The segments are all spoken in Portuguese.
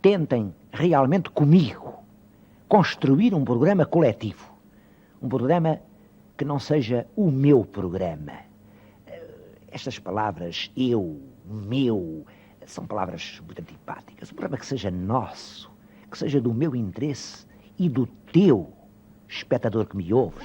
Tentem realmente comigo construir um programa coletivo. Um programa que não seja o meu programa. Estas palavras, eu, meu, são palavras muito antipáticas. Um programa que seja nosso, que seja do meu interesse e do teu, espectador que me ouves.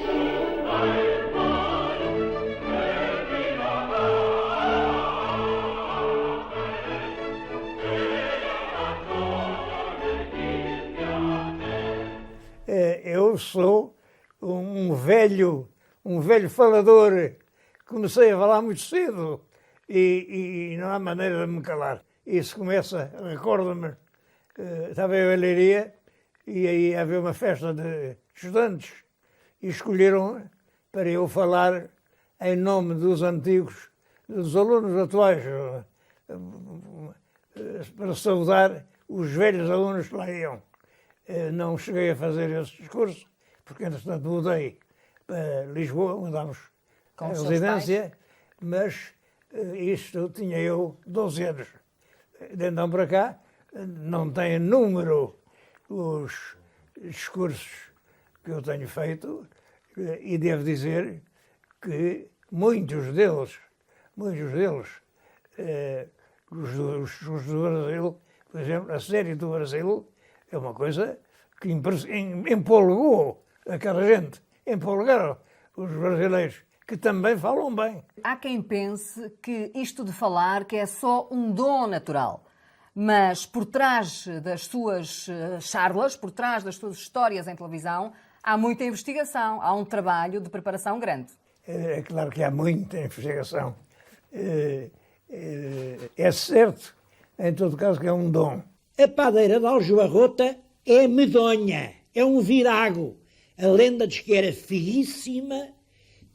Eu sou um velho falador. Comecei a falar muito cedo e não há maneira de me calar. Isso começa, recordo-me, estava eu em Leiria e aí havia uma festa de estudantes e escolheram para eu falar em nome dos antigos, dos alunos atuais, para saudar os velhos alunos que lá iam. Não cheguei a fazer esse discurso, porque, entretanto, mudei para Lisboa, mudámos a residência, mas isto tinha eu 12 anos. De então para cá, não tem número os discursos que eu tenho feito e devo dizer que muitos deles, os do Brasil, por exemplo, a série do Brasil, é uma coisa que empolgou aquela gente, empolgaram os brasileiros, que também falam bem. Há quem pense que isto de falar que é só um dom natural, mas por trás das suas charlas, por trás das suas histórias em televisão, há muita investigação, há um trabalho de preparação grande. É claro que há muita investigação. É certo, em todo caso, que é um dom. A padeira de Aljubarrota é medonha, é um virago. A lenda diz que era feíssima,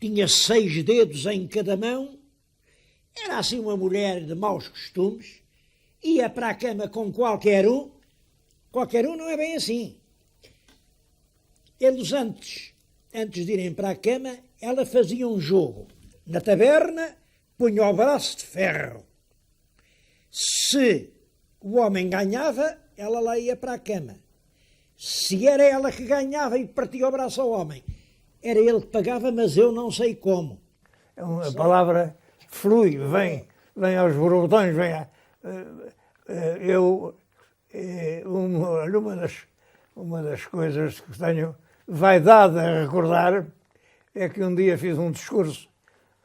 tinha 6 dedos em cada mão, era assim uma mulher de maus costumes, ia para a cama com qualquer um não é bem assim. Eles antes de irem para a cama, ela fazia um jogo. Na taberna, punha o braço de ferro. Se o homem ganhava, ela lá ia para a cama. Se era ela que ganhava e partia o braço ao homem, era ele que pagava, mas eu não sei como. A palavra flui, vem aos borbotões, uma das coisas que tenho vaidade a recordar é que um dia fiz um discurso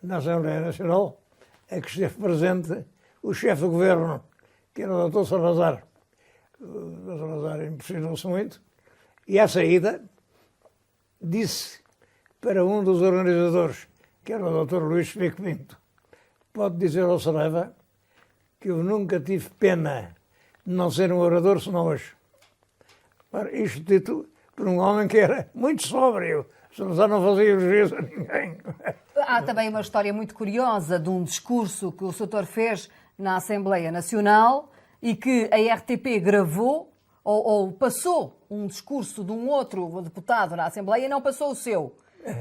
na Assembleia Nacional em que esteve presente o chefe do governo, que era o Dr. Salazar. O Dr. Salazar impressionou-se muito e, à saída, disse para um dos organizadores, que era o Dr. Luís Filipe Pinto: pode dizer ao Saraiva que eu nunca tive pena de não ser um orador senão hoje. Isto dito por um homem que era muito sóbrio. Salazar não fazia juízo a ninguém. Há também uma história muito curiosa de um discurso que o Soutor fez na Assembleia Nacional e que a RTP gravou ou passou um discurso de um outro deputado na Assembleia e não passou o seu.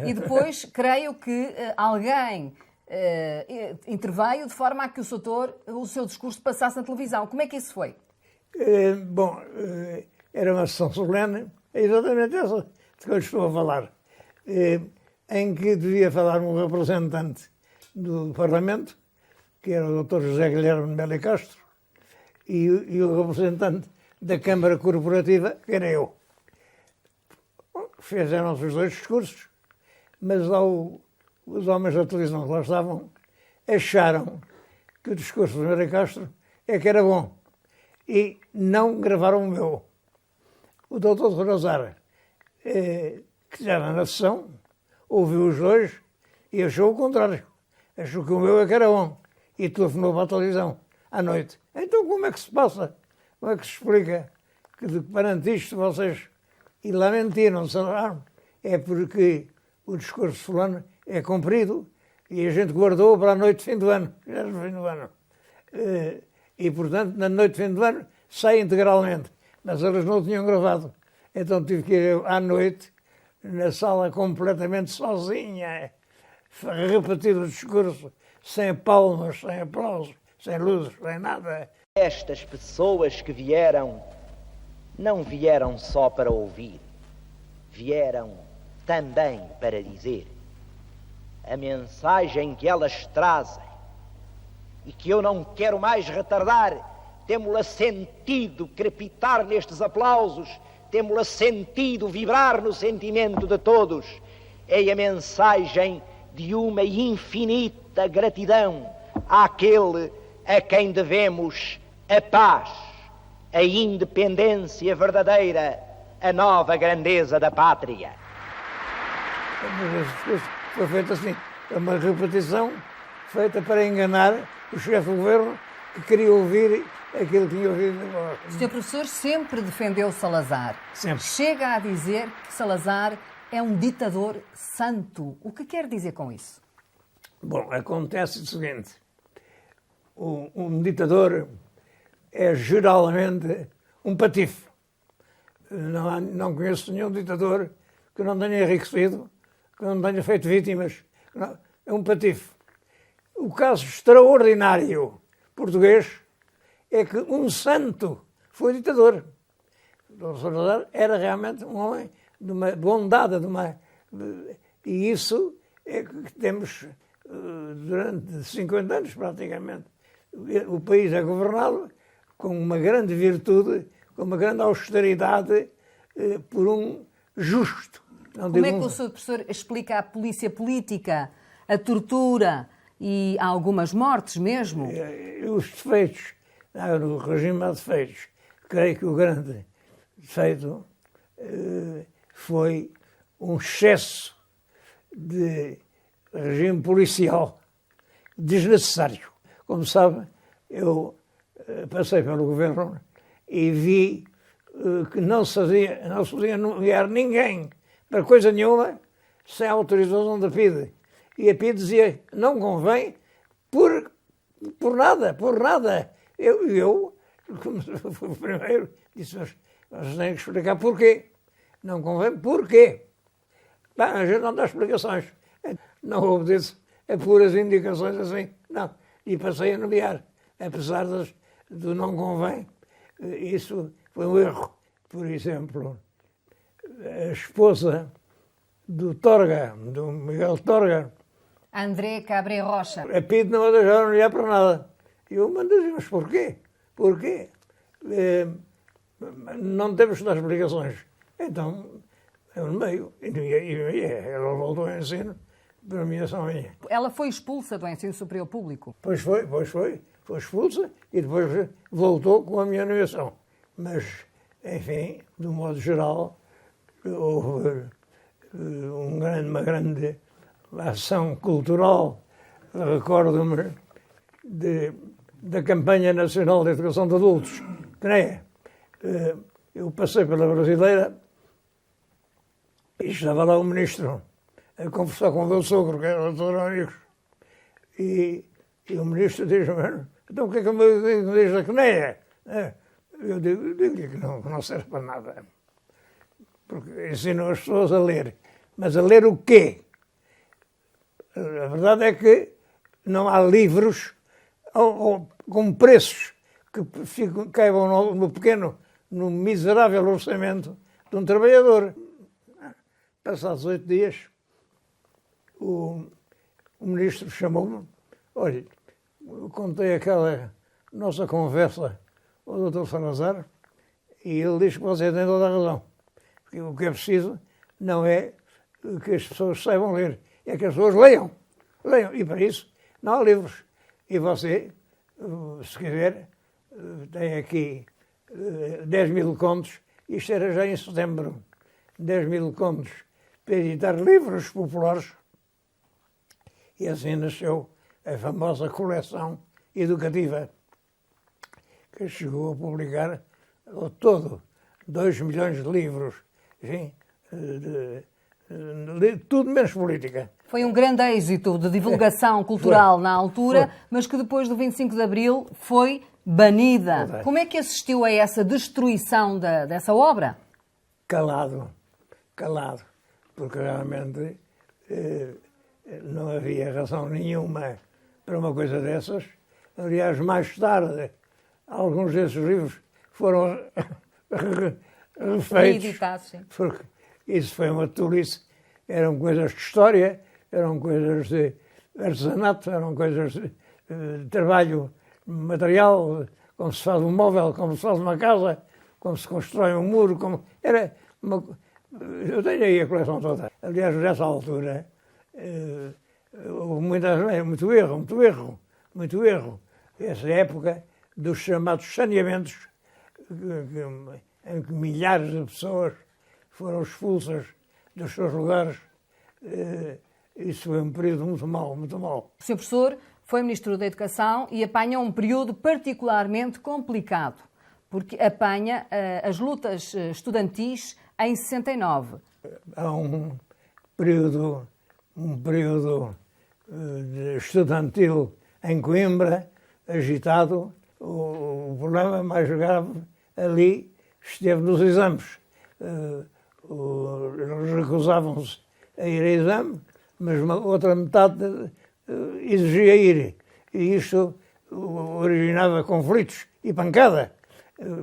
E depois, creio que alguém interveio de forma a que o Soutor, o seu discurso passasse na televisão. Como é que isso foi? Era uma sessão solene, é exatamente essa de que eu estou a falar, em que devia falar um representante do Parlamento, que era o Dr. José Guilherme de Melo e Castro, e o representante da Câmara Corporativa, que era eu. Fizeram-se os dois discursos, mas lá os homens da televisão que lá estavam acharam que o discurso de Melo e Castro é que era bom e não gravaram o meu. O doutor Salazar, que estava na sessão, ouviu os dois e achou o contrário. Achou que o meu é que era bom e telefonou para a televisão à noite. Então como é que se passa? Como é que se explica que perante isto vocês... E lá mentiram, é porque o discurso fulano é comprido e a gente guardou para a noite de fim do ano. Já no fim do ano. E, portanto, na noite de fim do ano sai integralmente. Mas eles não o tinham gravado. Então tive que ir à noite, na sala completamente sozinha, repetir o discurso, sem palmas, sem aplausos, sem luzes, sem nada. Estas pessoas que vieram não vieram só para ouvir, vieram também para dizer. A mensagem que elas trazem, e que eu não quero mais retardar, temo-la sentido crepitar nestes aplausos, temo-la sentido vibrar no sentimento de todos, é a mensagem de uma infinita gratidão àquele a quem devemos a paz, a independência verdadeira, a nova grandeza da pátria. Foi feito assim, é uma repetição feita para enganar o chefe do governo que queria ouvir aquilo que tinha ouvido agora. O Sr. Professor sempre defendeu Salazar. Sempre. Chega a dizer que Salazar é um ditador santo. O que quer dizer com isso? Bom, acontece o seguinte. Um ditador é geralmente um patife. Não conheço nenhum ditador que não tenha enriquecido, que não tenha feito vítimas. Não, é um patife. O caso extraordinário português é que um santo foi ditador. O Salazar era realmente um homem de uma bondade, e isso é que temos durante 50 anos praticamente. O país é governado com uma grande virtude, com uma grande austeridade, por um justo. Como é que o Sr. Professor explica a polícia política, a tortura e algumas mortes mesmo? Os defeitos, no regime há defeitos. Creio que o grande defeito foi um excesso de regime policial desnecessário. Como sabe, eu passei pelo governo e vi que não se podia nomear ninguém para coisa nenhuma sem autorização da PIDE. E a PIDE dizia, não convém por nada. Eu como fui o primeiro, disse, mas vocês têm que explicar porquê. Não convém, porquê? Bem, a gente não dá explicações. Não obedeço a puras indicações assim, não. E passei a nomear, apesar do não convém. Isso foi um erro. Por exemplo, a esposa do Torga, do Miguel Torga, André Cabré Rocha. a PIDE não a deixaram nomear para nada. E eu mandei, mas porquê? Porquê? Não temos que dar explicações. Então, eu no meio. E ela voltou ao ensino, para mim é só minha. Ela foi expulsa do ensino superior público? Pois foi. Foi expulsa e depois voltou com a minha nomeação. Mas, enfim, de um modo geral, houve uma grande ação cultural. Recordo-me da Campanha Nacional de Educação de Adultos, CNEA. Eu passei pela Brasileira e estava lá o ministro a conversar com o meu sogro, que era o Dr. Amigos. E o ministro diz-me, então o que é que me diz da CNEA? Eu digo-lhe que não serve para nada. Porque ensinam as pessoas a ler. Mas a ler o quê? A verdade é que não há livros com preços que caibam no miserável orçamento de um trabalhador. Passados 8 dias, o ministro chamou-me. Olha, eu contei aquela nossa conversa ao Dr. Salazar e ele diz que você tem toda a razão. Porque o que é preciso não é que as pessoas saibam ler, é que as pessoas leiam. E para isso não há livros. E você, se quiser, tem aqui 10 mil contos, isto era já em setembro, 10 mil contos para editar livros populares. E assim nasceu a famosa coleção educativa, que chegou a publicar ao todo 2 milhões de livros, enfim, tudo menos política. Foi um grande êxito de divulgação cultural na altura, mas que depois do 25 de Abril foi banida. Como é que assistiu a essa destruição dessa obra? Calado, porque realmente não havia razão nenhuma para uma coisa dessas. Aliás, mais tarde, alguns desses livros foram refeitos, reeditados, sim. porque isso foi uma tolice. Eram coisas de história, eram coisas de artesanato, eram coisas de trabalho material, como se faz um móvel, como se faz uma casa, como se constrói um muro, era uma... Eu tenho aí a coleção toda. Aliás, nessa altura, houve muito erro. Essa época dos chamados saneamentos, em que milhares de pessoas foram expulsas dos seus lugares. Isso foi um período muito mau, muito mau. O Sr. Professor foi Ministro da Educação e apanha um período particularmente complicado, porque apanha as lutas estudantis em 69. Há um período estudantil em Coimbra, agitado. O problema mais grave ali esteve nos exames. Eles recusavam-se a ir a exame, mas outra metade exigia ir. E isto originava conflitos e pancada,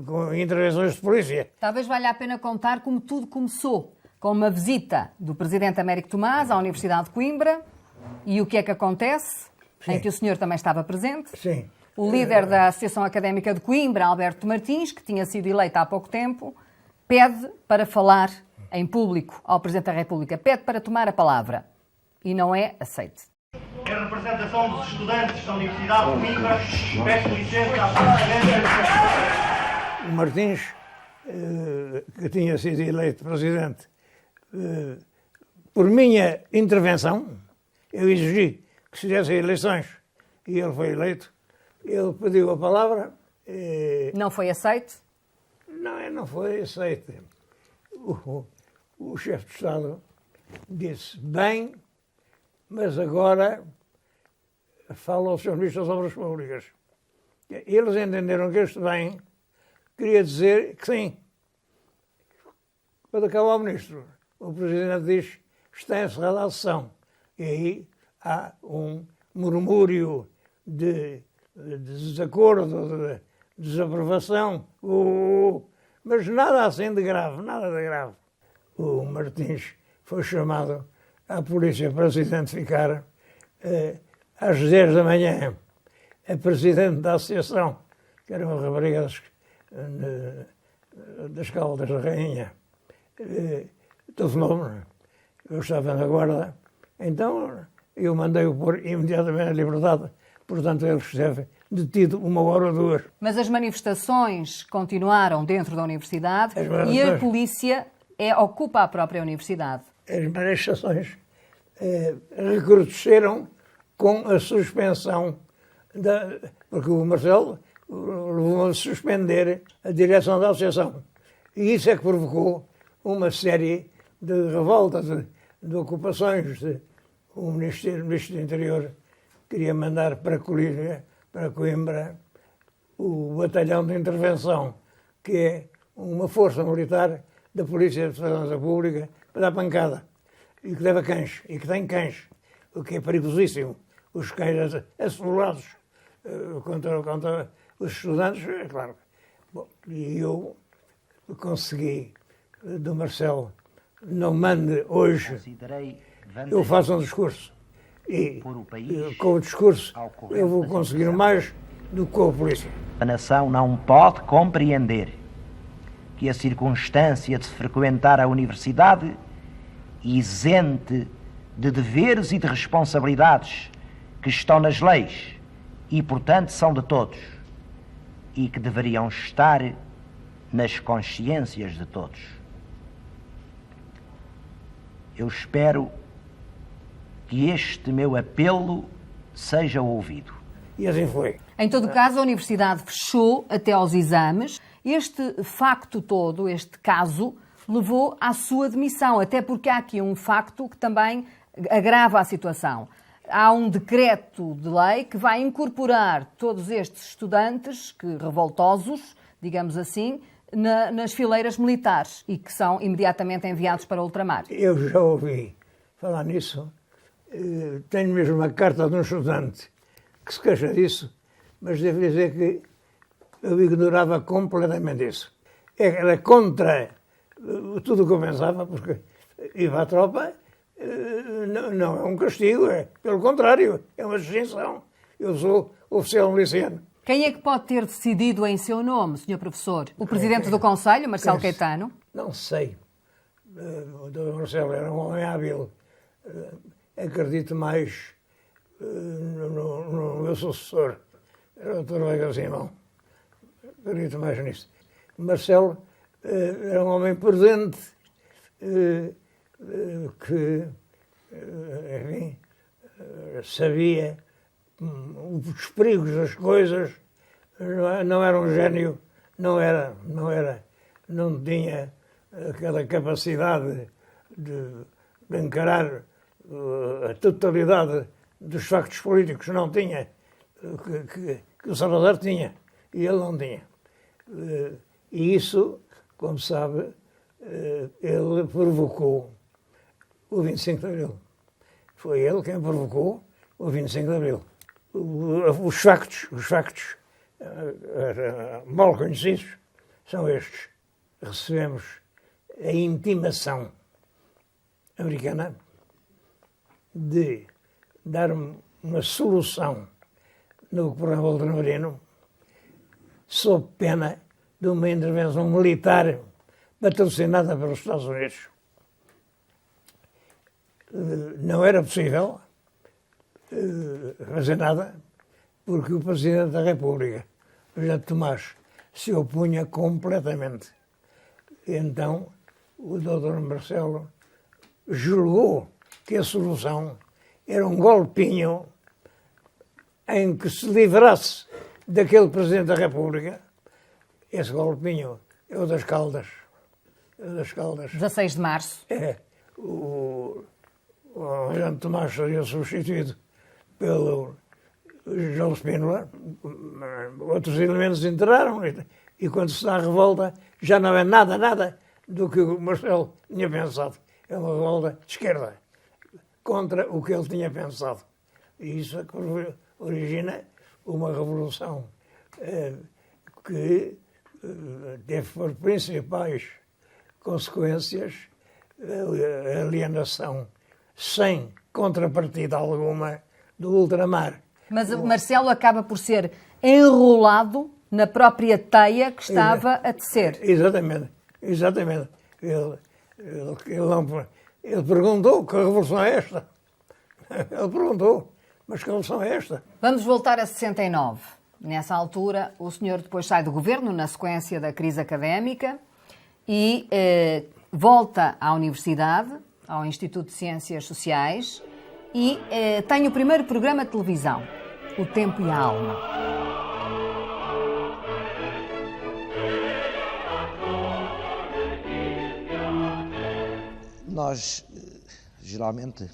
com intervenções de polícia. Talvez valha a pena contar como tudo começou, com uma visita do Presidente Américo Tomás à Universidade de Coimbra. E o que é que acontece? Sim. Em que o senhor também estava presente. Sim. O líder da Associação Académica de Coimbra, Alberto Martins, que tinha sido eleito há pouco tempo, pede para falar em público ao Presidente da República. Pede para tomar a palavra. E não é aceite. Em representação dos estudantes da Universidade de Coimbra, peço licença à Presidente. O Martins, que tinha sido eleito Presidente, por minha intervenção, eu exigi que se fizessem eleições e ele foi eleito. Ele pediu a palavra. Não foi aceite? Não foi aceito. O chefe de Estado disse, bem, mas agora fala ao Sr. Ministro das Obras Públicas. Eles entenderam que este bem queria dizer que sim. Quando acaba o Ministro, o Presidente diz, está encerrada a sessão. E aí há um murmúrio de desacordo, de desaprovação, mas nada assim de grave, nada de grave. O Martins foi chamado à polícia para se identificar às 10 da manhã. A presidente da associação, que era uma rapariga das Caldas da Rainha, telefonou-me. Eu estava na guarda. Então eu mandei-o pôr imediatamente à liberdade. Portanto, ele esteve detido 1 hora ou 2. Mas as manifestações continuaram dentro da universidade e a polícia ocupa a própria universidade. As manifestações recrudesceram com a suspensão, porque o Marcelo levou a suspender a direção da associação. E isso é que provocou uma série de revoltas, de ocupações. O Ministro do Interior queria mandar para Coimbra, o batalhão de intervenção, que é uma força militar da Polícia de Segurança Pública, para dar pancada. E que leva cães, e que tem cães, o que é perigosíssimo. Os cães assolados contra os estudantes, é claro. Bom, e eu consegui, do Marcelo, não mande hoje, eu faço um discurso. E com o discurso eu vou conseguir mais do que com a polícia. A nação não pode compreender que a circunstância de se frequentar a universidade, isente de deveres e de responsabilidades que estão nas leis e, portanto, são de todos e que deveriam estar nas consciências de todos. Eu espero que este meu apelo seja ouvido. E assim foi. Em todo caso, a universidade fechou até aos exames. Este facto todo, este caso, levou à sua demissão, até porque há aqui um facto que também agrava a situação. Há um decreto de lei que vai incorporar todos estes estudantes revoltosos, digamos assim, nas fileiras militares e que são imediatamente enviados para o ultramar. Eu já ouvi falar nisso. Tenho mesmo uma carta de um estudante que se queixa disso, mas devo dizer que eu ignorava completamente isso. Era contra tudo o que eu pensava, porque ir para a tropa não é um castigo, pelo contrário, é uma distinção. Eu sou oficial miliciano. Quem é que pode ter decidido em seu nome, Sr. Professor? O Presidente do Conselho, Marcelo Caetano? Não sei. O Dr. Marcelo era um homem hábil. Acredito mais no meu sucessor, era o Dr. Veiga Simão. Acredito mais nisso. Marcelo era um homem prudente, que, enfim, sabia os perigos das coisas, não era um gênio, não tinha aquela capacidade de encarar a totalidade dos factos políticos, não tinha, que o Salazar tinha, e ele não tinha. E isso, como sabe, ele provocou o 25 de Abril. Foi ele quem provocou o 25 de Abril. Os factos mal conhecidos são estes. Recebemos a intimação americana de dar uma solução no programa ultramarino sob pena de uma intervenção militar patrocinada pelos Estados Unidos. Não era possível fazer nada porque o Presidente da República, José Tomás, se opunha completamente. Então, o Dr. Marcelo julgou que a solução era um golpinho em que se livrasse daquele Presidente da República. Esse golpinho é o das Caldas. 16 de março. O Alexandre Tomás seria substituído pelo João Spínola. Outros elementos entraram e quando se dá a revolta já não é nada do que o Marcelo tinha pensado. É uma revolta de esquerda contra o que ele tinha pensado. E isso origina uma revolução que teve por principais consequências a alienação sem contrapartida alguma do ultramar. Mas o Marcelo acaba por ser enrolado na própria teia que estava a tecer. Exatamente. Ele perguntou que revolução é esta. Ele perguntou, mas que revolução é esta? Vamos voltar a 69. Nessa altura, o senhor depois sai do governo na sequência da crise académica e volta à universidade, ao Instituto de Ciências Sociais, e tem o primeiro programa de televisão, O Tempo e a Alma. Nós, geralmente,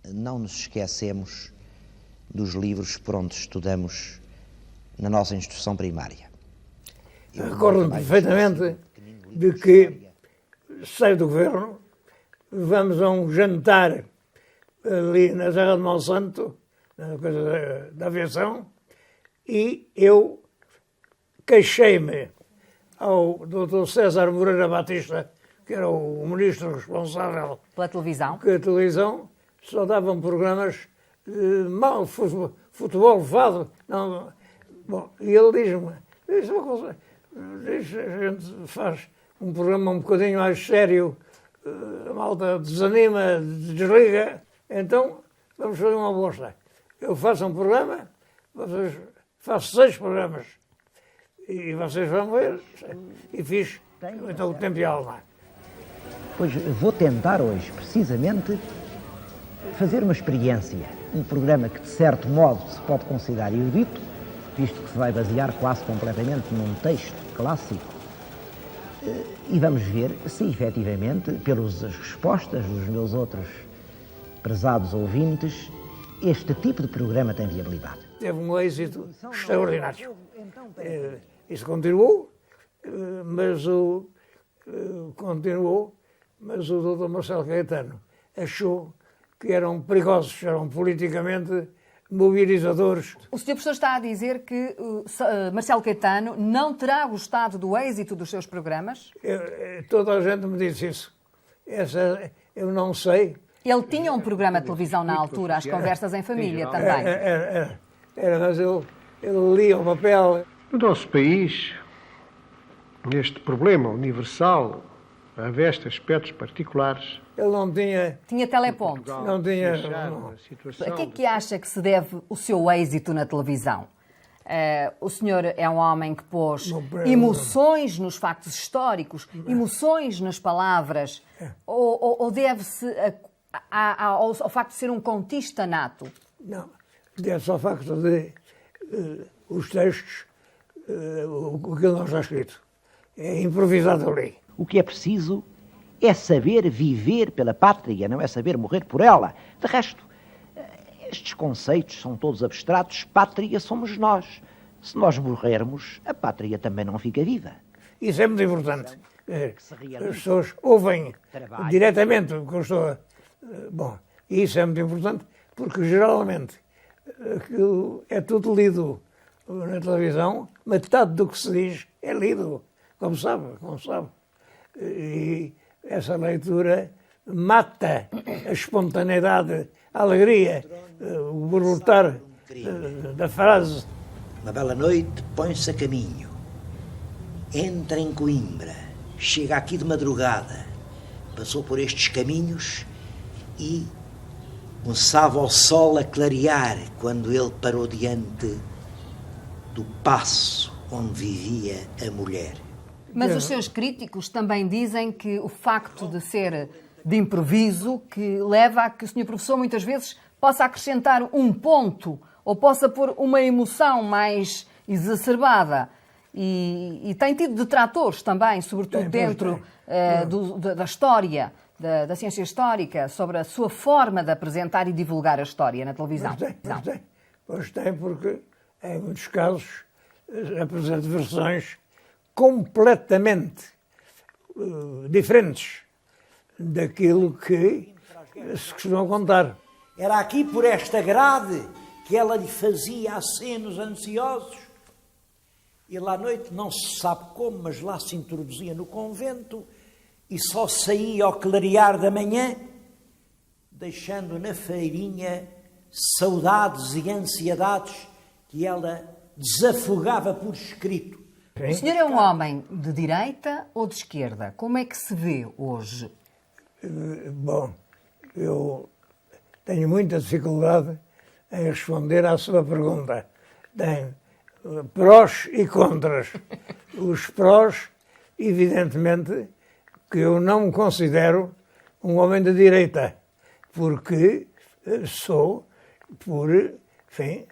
não nos esquecemos dos livros por onde estudamos na nossa instrução primária. Recordo-me perfeitamente de que saio do governo, vamos a um jantar ali na Serra de Monsanto, na coisa da aviação, e eu queixei-me ao Dr. César Moreira Batista, que era o ministro responsável pela televisão, que a televisão só davam programas mal, futebol, fado. Não. Bom, e ele diz-me, a gente faz um programa um bocadinho mais sério, a malta desanima, desliga, então vamos fazer uma aposta. Eu faço um programa, faço 6 programas, e vocês vão ver, e fiz então O Tempo e a Alma. Pois vou tentar hoje, precisamente, fazer uma experiência, um programa que de certo modo se pode considerar erudito, visto que se vai basear quase completamente num texto clássico, e vamos ver se efetivamente, pelas respostas dos meus outros prezados ouvintes, este tipo de programa tem viabilidade. Teve um êxito extraordinário. Isso continuou, mas o Dr. Marcelo Caetano achou que eram perigosos, eram politicamente mobilizadores. O Sr. Professor está a dizer que Marcelo Caetano não terá gostado do êxito dos seus programas? Toda a gente me disse isso. Eu não sei. Ele tinha um programa de televisão na altura, As Conversas em Família, também. Mas ele lia o papel. No nosso país, neste problema universal, reveste aspectos particulares. Ele não tinha... Tinha teleponto. Não tinha... A que é que acha que se deve o seu êxito na televisão? O senhor é um homem que pôs emoções nos factos históricos, emoções nas palavras, ou deve-se ao facto de ser um contista nato? Não, deve-se ao facto de os textos, o que ele não está escrito, é improvisado ali. O que é preciso é saber viver pela pátria, não é saber morrer por ela. De resto, estes conceitos são todos abstratos. Pátria somos nós. Se nós morrermos, a pátria também não fica viva. Isso é muito importante. As pessoas ouvem diretamente o que eu estou a... Bom, isso é muito importante porque geralmente aquilo é tudo lido na televisão, metade do que se diz é lido, como sabe. E essa leitura mata a espontaneidade, a alegria, o borbotar da frase. Uma bela noite, põe-se a caminho. Entra em Coimbra, chega aqui de madrugada, passou por estes caminhos e começava o sol a clarear quando ele parou diante do paço onde vivia a mulher. Mas os seus críticos também dizem que o facto de ser de improviso que leva a que o Sr. Professor muitas vezes possa acrescentar um ponto ou possa pôr uma emoção mais exacerbada. E tem tido detratores também, sobretudo dentro da história, da ciência histórica, sobre a sua forma de apresentar e divulgar a história na televisão. Pois tem, porque em muitos casos apresenta versões completamente diferentes daquilo que se costuma contar. Era aqui por esta grade que ela lhe fazia acenos ansiosos. Ele à noite, não se sabe como, mas lá se introduzia no convento e só saía ao clarear da manhã, deixando na feirinha saudades e ansiedades que ela desafogava por escrito. O senhor é um homem de direita ou de esquerda? Como é que se vê hoje? Bom, eu tenho muita dificuldade em responder à sua pergunta. Tenho prós e contras. Os prós, evidentemente, que eu não me considero um homem de direita, porque sou, por, enfim,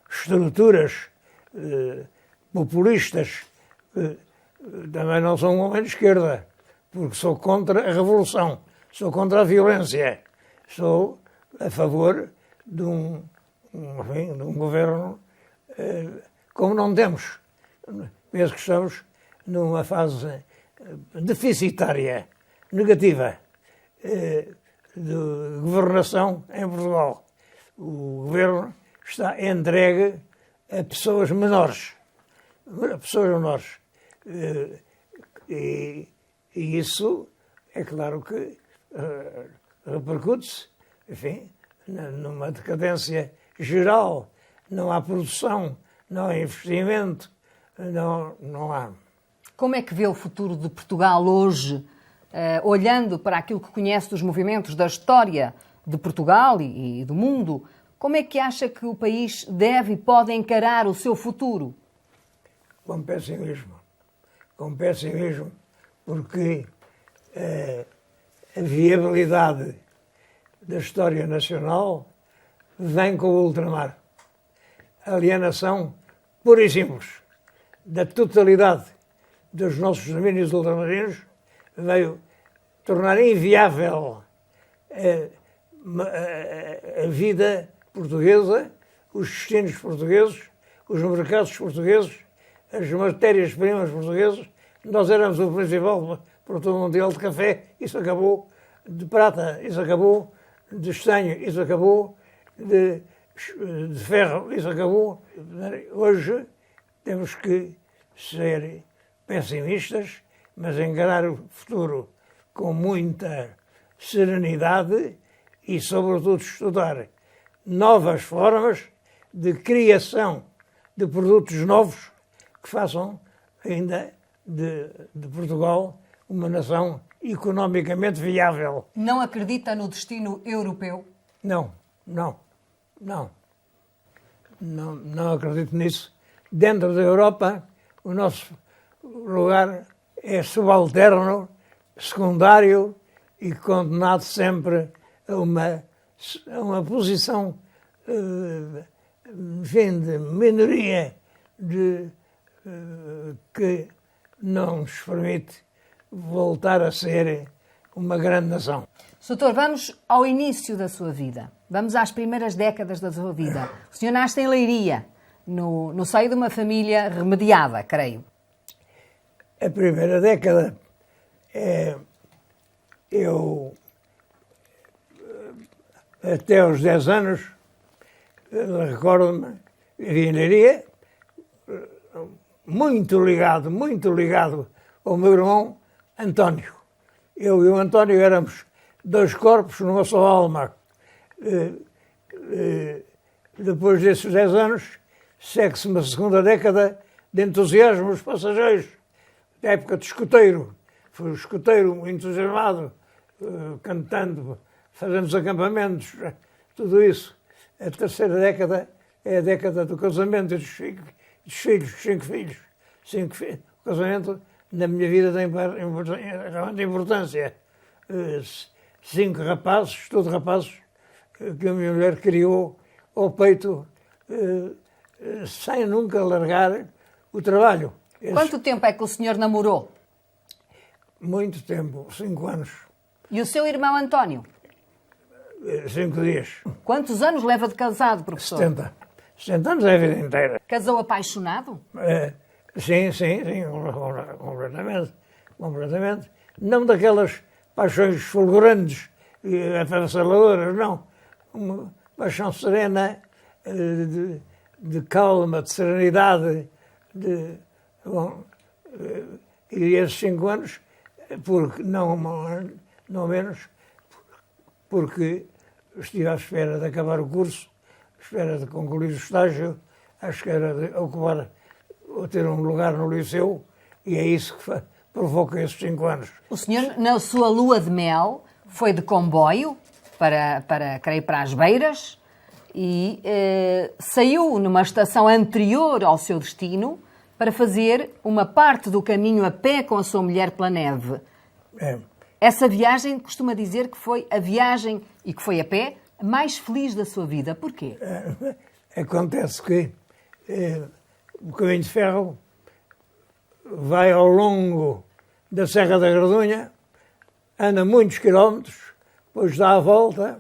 estruturas populistas, também não sou um homem de esquerda, porque sou contra a revolução, sou contra a violência, sou a favor de um governo como não temos. Penso que estamos numa fase deficitária, negativa, de governação em Portugal. O governo está entregue a pessoas menores. E isso, é claro que repercute-se, enfim, numa decadência geral. Não há produção, não há investimento, não há. Como é que vê o futuro de Portugal hoje, olhando para aquilo que conhece dos movimentos da história de Portugal e do mundo? Como é que acha que o país deve e pode encarar o seu futuro? Com pessimismo, porque a viabilidade da história nacional vem com o ultramar. A alienação, pura e simples, da totalidade dos nossos domínios ultramarinos veio tornar inviável a vida portuguesa, os destinos portugueses, os mercados portugueses, as matérias-primas portuguesas. Nós éramos o principal produtor mundial de café, isso acabou, de prata, isso acabou de estanho, isso acabou, de ferro, isso acabou. Hoje temos que ser pessimistas, mas encarar o futuro com muita serenidade e, sobretudo, estudar novas formas de criação de produtos novos que façam ainda de Portugal uma nação economicamente viável. Não acredita no destino europeu? Não acredito nisso. Dentro da Europa, o nosso lugar é subalterno, secundário e condenado sempre a uma posição de minoria que não nos permite voltar a ser uma grande nação. Doutor, vamos ao início da sua vida. Vamos às primeiras décadas da sua vida. O senhor nasce em Leiria, no seio de uma família remediada, creio. A primeira década, eu, até aos 10 anos, recordo-me, vivia em Leiria, muito ligado ao meu irmão António. Eu e o António éramos dois corpos numa só alma. Depois desses 10 anos, segue-se uma segunda década de entusiasmo dos passageiros, da época de escoteiro. Foi o escoteiro entusiasmado, cantando, fazendo os acampamentos, tudo isso. A terceira década é a década do casamento dos filhos, 5 filhos. O casamento, na minha vida, tem realmente importância. 5 rapazes, todos rapazes, que a minha mulher criou ao peito, sem nunca largar o trabalho. Quanto tempo é que o senhor namorou? Muito tempo, 5 anos. E o seu irmão António? 5 dias. Quantos anos leva de casado, professor? 70. 70 anos é a vida inteira. Casou apaixonado? Sim, completamente. Não daquelas paixões fulgurantes e avassaladoras, não. Uma paixão serena, de calma, de serenidade. E esses 5 anos, porque não menos, porque estive à espera de acabar o curso, à espera de concluir o estágio, à espera de ocupar ou ter um lugar no liceu, e é isso que provoca esses 5 anos. O senhor, na sua lua de mel, foi de comboio para as Beiras e saiu numa estação anterior ao seu destino para fazer uma parte do caminho a pé com a sua mulher pela neve. Essa viagem, costuma dizer que foi a viagem, e que foi a pé, mais feliz da sua vida. Porquê? Acontece que o caminho de ferro vai ao longo da Serra da Gradunha, anda muitos quilómetros, depois dá a volta,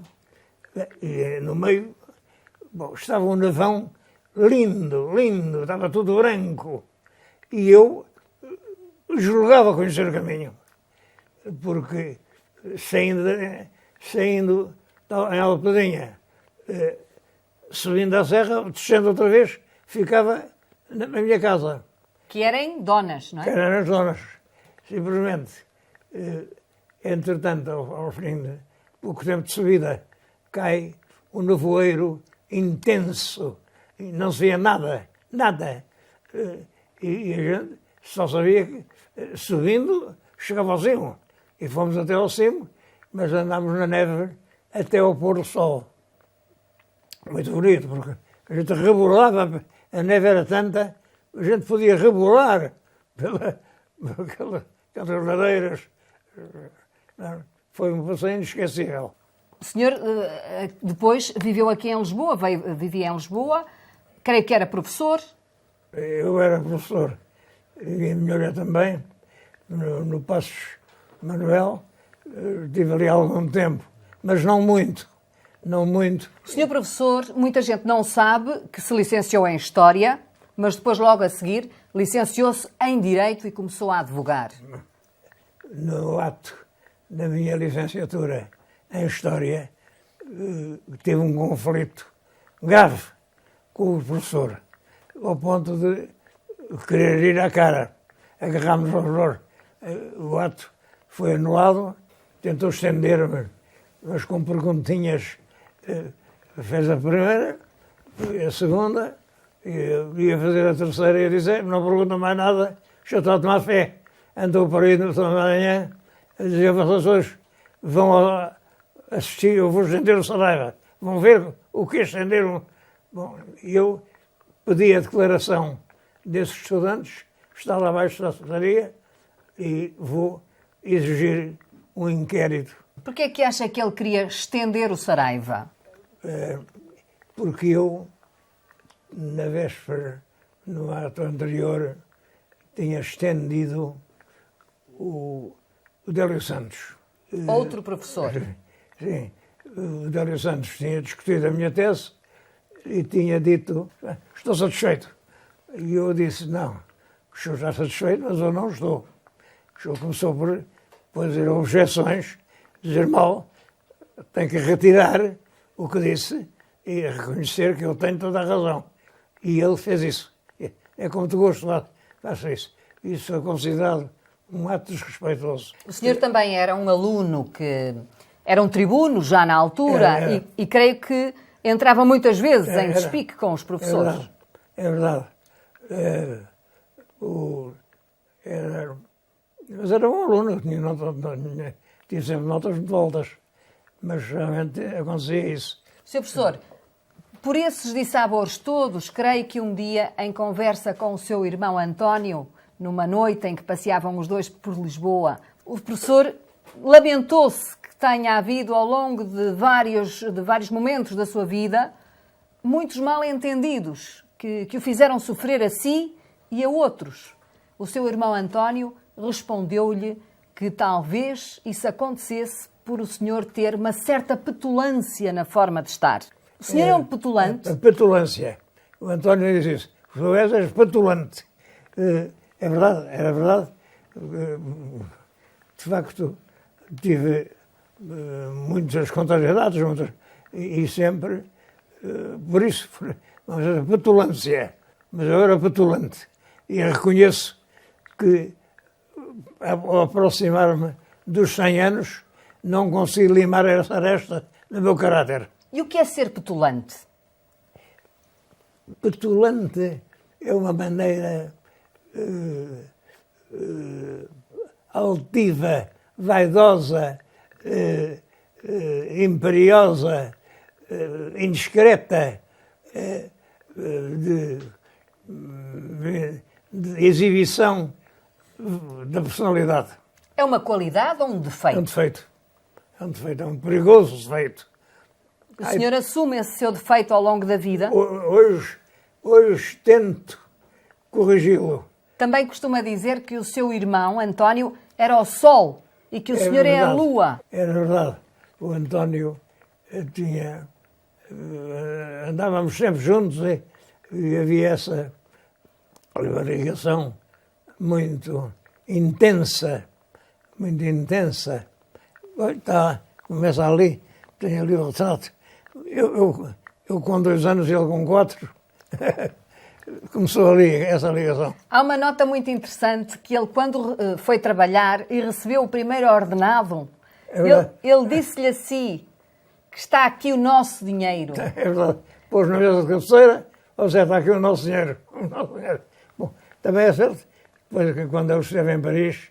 e no meio estava um nevão lindo, estava tudo branco. E eu julgava conhecer o caminho, porque saindo em Alpedinha, subindo a serra, descendo outra vez, ficava na minha casa. Que eram donas, não é? Que eram as donas, simplesmente. Entretanto, ao fim de pouco tempo de subida, cai um nevoeiro intenso, e não se via nada. E a gente só sabia que, subindo, chegava ao cimo. E fomos até ao cimo, mas andámos na neve até ao pôr do sol. Muito bonito, porque a gente rebolava, a neve era tanta, a gente podia rebolar pelas ladeiras. Foi um passeio inesquecível. O senhor depois viveu aqui em Lisboa, vivia em Lisboa, creio que era professor. Eu era professor, e a minha mulher também, no Passos Manuel. Estive ali há algum tempo, mas não muito. O senhor professor, muita gente não sabe que se licenciou em História, mas depois, logo a seguir, licenciou-se em Direito e começou a advogar. No ato da minha licenciatura em História, teve um conflito grave com o professor, ao ponto de querer ir à cara. Agarrámos aos dois. O ato foi anulado, tentou estender-me, mas com perguntinhas. Fez a primeira, a segunda, ia fazer a terceira e ia dizer, não pergunta mais nada, já está a tomar fé. Andou para aí no manhã a dizer, vocês hoje vão assistir, eu vou estender o Saraiva. Vão ver o que estenderam. Bom, eu pedi a declaração desses estudantes, está lá abaixo da secretaria, e vou exigir um inquérito. Porquê é que acha que ele queria estender o Saraiva? Porque eu, na véspera, no ato anterior, tinha estendido o Délio Santos. Outro professor. Sim, o Délio Santos tinha discutido a minha tese e tinha dito, estou satisfeito. E eu disse, não, o senhor está satisfeito, mas eu não estou. O senhor começou por fazer objeções, dizer mal, tem que retirar o que disse e reconhecer que eu tenho toda a razão. E ele fez isso. É como de gosto, faça isso. Isso é considerado um ato desrespeitoso. O senhor também era um aluno que era um tribuno já na altura e creio que entrava muitas vezes em despique com os professores. É verdade. Mas era um aluno, tinha sempre notas muito altas, mas realmente acontecia isso. Sr. Professor, por esses dissabores todos, creio que um dia, em conversa com o seu irmão António, numa noite em que passeavam os dois por Lisboa, o professor lamentou-se que tenha havido, ao longo de vários momentos da sua vida, muitos mal-entendidos que o fizeram sofrer a si e a outros. O seu irmão António respondeu-lhe que talvez isso acontecesse por o senhor ter uma certa petulância na forma de estar. O senhor é um petulante? A petulância. O António diz isso. O senhor és petulante. É verdade, era verdade. De facto, tive muitas contrariedades, e sempre, por isso, vamos dizer, petulância. Mas eu era petulante. E reconheço que, ao aproximar-me dos 100 anos, não consigo limar essa aresta do meu caráter. E o que é ser petulante? Petulante é uma maneira altiva, vaidosa, imperiosa, indiscreta, de exibição da personalidade. É uma qualidade ou um defeito? É um defeito. É um defeito, é um perigoso defeito. O senhor assume esse seu defeito ao longo da vida? Hoje tento corrigi-lo. Também costuma dizer que o seu irmão, António, era o sol e que o senhor é a lua. Era verdade. O António tinha... andávamos sempre juntos e havia essa ligação muito intensa. Muito intensa. Tá, começa ali, tem ali o retrato. Eu com 2 anos e ele com 4. Começou ali essa ligação. Há uma nota muito interessante que ele, quando foi trabalhar e recebeu o primeiro ordenado, ele disse-lhe assim, que está aqui o nosso dinheiro. É verdade. Pôs na mesa de cabeceira, ou seja, está aqui o nosso dinheiro. Bom, também é certo, pois, quando eu estive em Paris,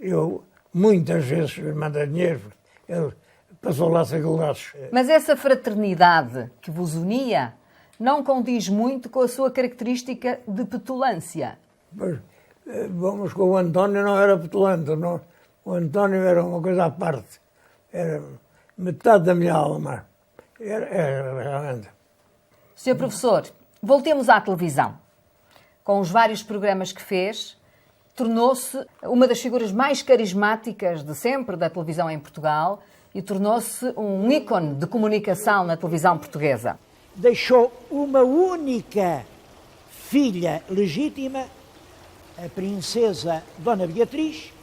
eu muitas vezes me mandei dinheiro, ele passou lá faculdades. Mas essa fraternidade que vos unia não condiz muito com a sua característica de petulância. Pois, mas com o António não era petulante, não. O António era uma coisa à parte. Era metade da minha alma. Era realmente. Sr. Professor, voltemos à televisão. Com os vários programas que fez, tornou-se uma das figuras mais carismáticas de sempre da televisão em Portugal e tornou-se um ícone de comunicação na televisão portuguesa. Deixou uma única filha legítima, a princesa Dona Beatriz,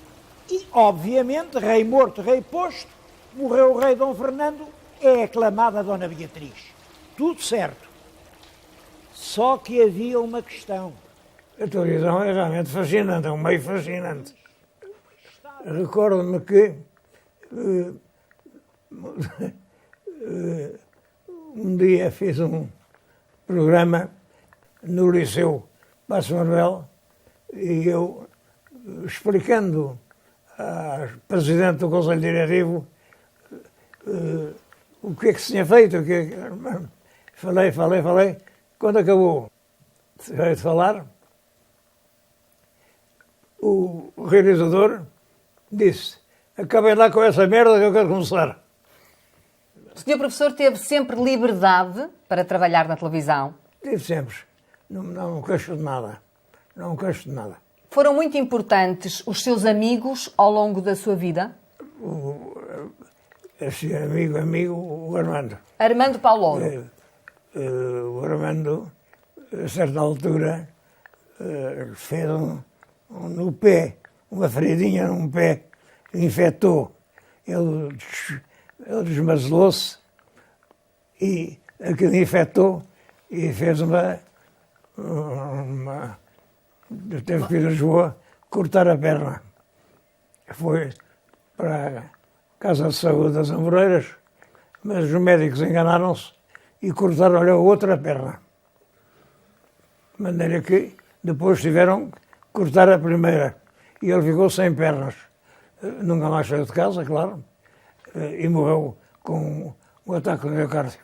e, obviamente, rei morto, rei posto, morreu o rei Dom Fernando é aclamada Dona Beatriz. Tudo certo. Só que havia uma questão. A televisão é realmente fascinante, é um meio fascinante. Recordo-me que um dia fiz um programa no Liceu Paço Manuel e eu, explicando à Presidente do Conselho Diretivo o que é que se tinha feito, falei. Quando acabou de falar, o realizador disse: acabem lá com essa merda que eu quero começar. O senhor professor teve sempre liberdade para trabalhar na televisão? Tive sempre. Não queixo de nada. Não queixo de nada. Foram muito importantes os seus amigos ao longo da sua vida? Esse amigo, o Armando. Armando Paulo. O Armando, a certa altura, fez no pé, uma feridinha num pé, infectou. Ele desmazelou-se e aquilo infectou e fez teve que ir a Lisboa cortar a perna. Foi para a Casa de Saúde das Amoreiras, mas os médicos enganaram-se e cortaram-lhe a outra perna. De maneira que depois tiveram que cortar a primeira e ele ficou sem pernas. Nunca mais saiu de casa, claro, e morreu com um ataque de miocárdio.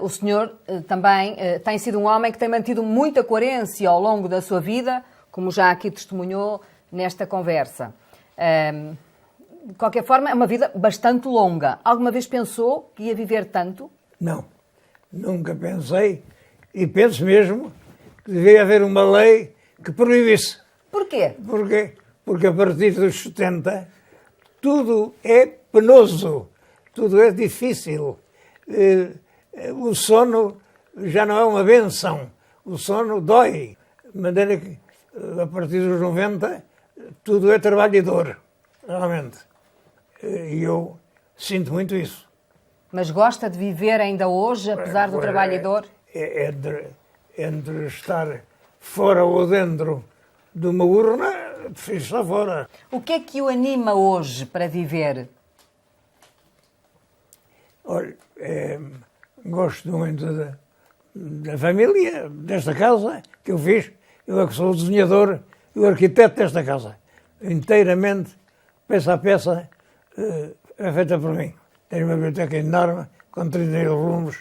O senhor também tem sido um homem que tem mantido muita coerência ao longo da sua vida, como já aqui testemunhou nesta conversa. De qualquer forma, é uma vida bastante longa. Alguma vez pensou que ia viver tanto? Não, nunca pensei e penso mesmo que devia haver uma lei que proibisse. Porquê? Porquê? Porque a partir dos 70 tudo é penoso, tudo é difícil. O sono já não é uma benção, o sono dói. De maneira que, a partir dos 90, tudo é trabalhador, realmente. E eu sinto muito isso. Mas gosta de viver ainda hoje, apesar do trabalhador? Entre estar fora ou dentro de uma urna, prefiro estar fora. O que é que o anima hoje para viver? Olha, gosto muito da família, desta casa que eu fiz. Eu é que sou o desenhador e o arquiteto desta casa. Inteiramente, peça a peça, é feita por mim. Tenho uma biblioteca enorme, com 31 volumes,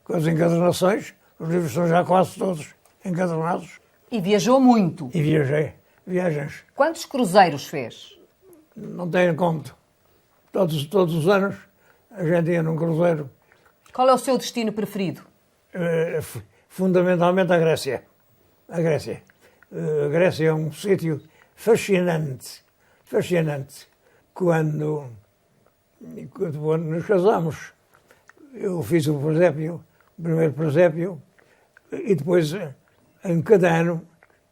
com as encadernações. Os livros estão já quase todos encadernados. E viajou muito. E viajei. Viagens. Quantos cruzeiros fez? Não tenho conto. Todos os anos a gente ia num cruzeiro. Qual é o seu destino preferido? Fundamentalmente a Grécia. A Grécia. A Grécia é um sítio fascinante. Fascinante. Quando nos casamos, eu fiz o presépio, o primeiro presépio, e depois, em cada ano,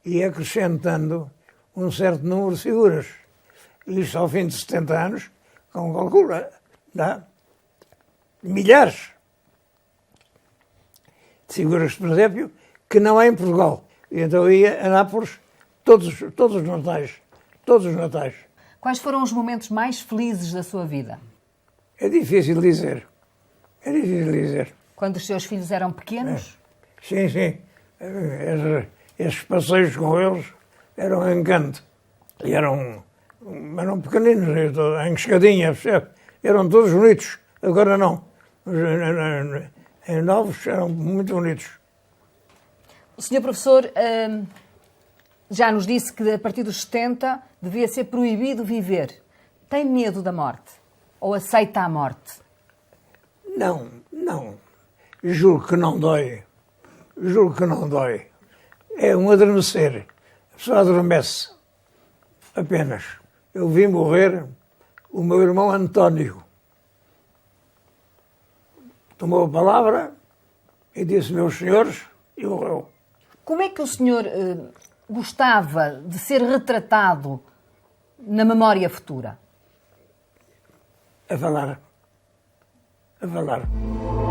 ia acrescentando um certo número de figuras. Isto ao fim de 70 anos, com calcula, dá milhares de figuras de presépio que não há em Portugal. E então eu ia a Nápoles todos os natais. Todos os natais. Quais foram os momentos mais felizes da sua vida? É difícil dizer. É difícil dizer. Quando os seus filhos eram pequenos? Sim, sim. Esses passeios com eles eram um encanto. E eram pequeninos, em escadinha, eram todos bonitos. Agora não. Em novos eram muito bonitos. O senhor professor já nos disse que a partir dos 70 devia ser proibido viver. Tem medo da morte? Ou aceita a morte? Não. Juro que não dói. Juro que não dói. É um adormecer. A pessoa adormece. Apenas. Eu vi morrer o meu irmão António. Tomou a palavra e disse: meus senhores, e morreu. Como é que o senhor gostava de ser retratado na memória futura? A falar. a falar.